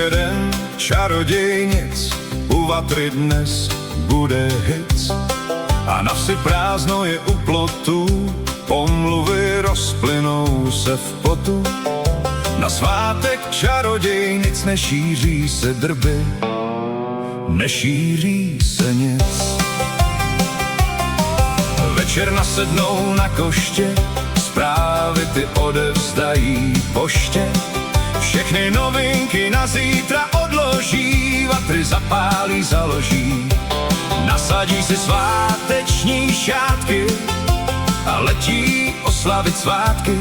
jeden čarodějnic, u vatry dnes bude hic. A na vsi prázdno je u plotu, pomluvy rozplynou se v potu. Na svátek čarodějnic nešíří se drby, nešíří se nic. Večer nasednou na koště, zprávy ty odevzdají poště. Všechny novinky na zítra odloží, vatry zapálí, založí. Nasadí si sváteční šátky a letí oslavit svátky.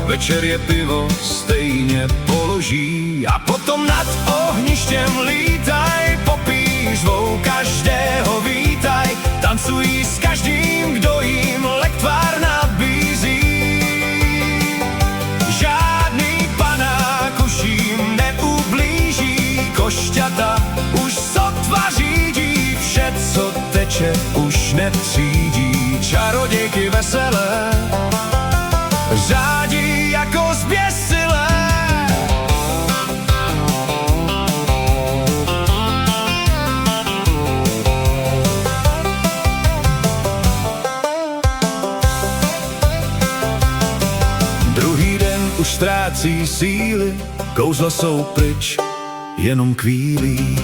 Večer je pivo stejně položí a potom nad ohništěm lítaj, popíš zvou, každého vítaj. Tancují s každým, kdo jim lektvar nabízí. Žádný panák už jim neublíží, košťata už sotva řídí, vše, co teče, už netřídí. Čarodějky veselé řádí jako zběsilé. Druhý den už ztrácí síly, kouzla jsou pryč, jenom kvílí.